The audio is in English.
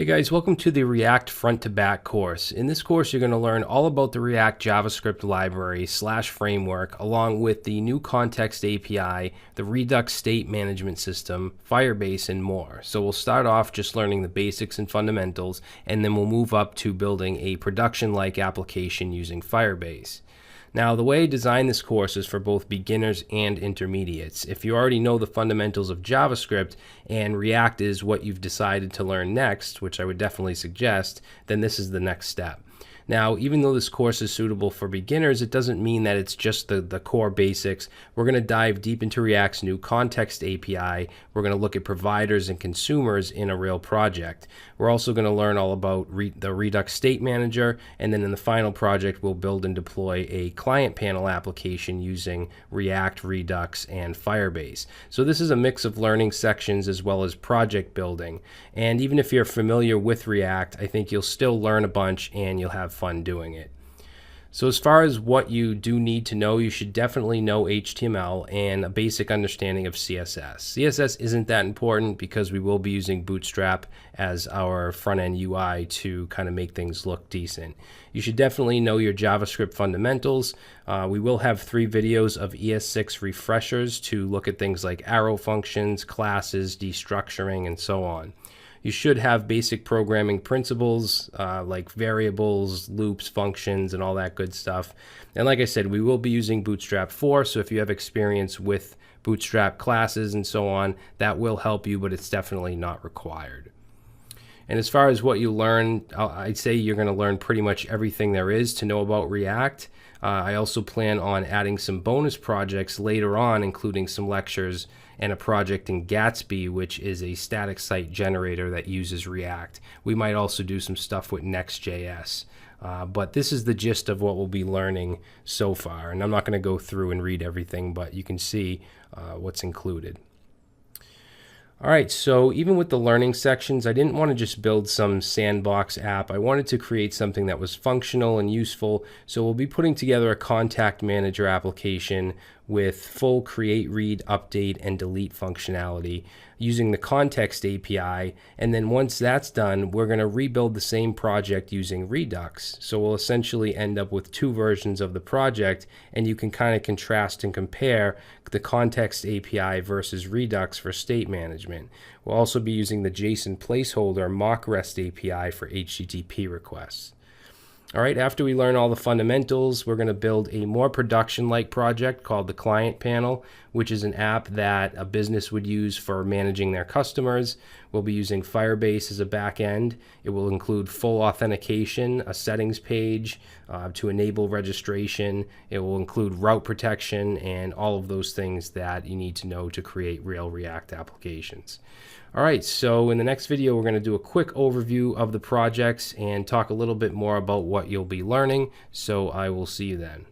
Hey guys, welcome to the React Front to Back course. In this course, you're going to learn all about the React JavaScript library / framework, along with the new context API, the Redux state management system, Firebase, and more. So we'll start off just learning the basics and fundamentals, and then we'll move up to building a production-like application using Firebase. Now, the way I designed this course is for both beginners and intermediates. If you already know the fundamentals of JavaScript and React is what you've decided to learn next, which I would definitely suggest, then this is the next step. Now, even though this course is suitable for beginners, it doesn't mean that it's just the core basics. We're going to dive deep into React's new context API. We're going to look at providers and consumers in a real project. We're also going to learn all about the Redux State Manager, and then in the final project, we'll build and deploy a client panel application using React, Redux, and Firebase. So this is a mix of learning sections as well as project building. And even if you're familiar with React, I think you'll still learn a bunch and you'll have fun doing it. So as far as what you do need to know, you should definitely know HTML and a basic understanding of CSS. CSS isn't that important because we will be using Bootstrap as our front-end UI to kind of make things look decent. You should definitely know your JavaScript fundamentals. We will have 3 videos of ES6 refreshers to look at things like arrow functions, classes, destructuring, and so on. You should have basic programming principles like variables, loops, functions, and all that good stuff. And like I said, we will be using Bootstrap 4, so if you have experience with Bootstrap classes and so on, that will help you, but it's definitely not required. And as far as what you learn, I'd say you're going to learn pretty much everything there is to know about React. I also plan on adding some bonus projects later on, including some lectures and a project in Gatsby, which is a static site generator that uses React. We might also do some stuff with Next.js. But this is the gist of what we'll be learning so far. And I'm not going to go through and read everything, but you can see what's included. All right, so even with the learning sections, I didn't want to just build some sandbox app. I wanted to create something that was functional and useful. So we'll be putting together a contact manager application with full create, read, update, and delete functionality using the context API. And then once that's done, we're going to rebuild the same project using Redux. So we'll essentially end up with 2 versions of the project, and you can kind of contrast and compare the context API versus Redux for state management. We'll also be using the JSON placeholder mock REST API for HTTP requests. All right, after we learn all the fundamentals, we're going to build a more production-like project called the Client Panel, which is an app that a business would use for managing their customers. We'll be using Firebase as a backend. It will include full authentication, a settings page to enable registration. It will include route protection and all of those things that you need to know to create real React applications. All right, so in the next video, we're going to do a quick overview of the projects and talk a little bit more about what you'll be learning. So I will see you then.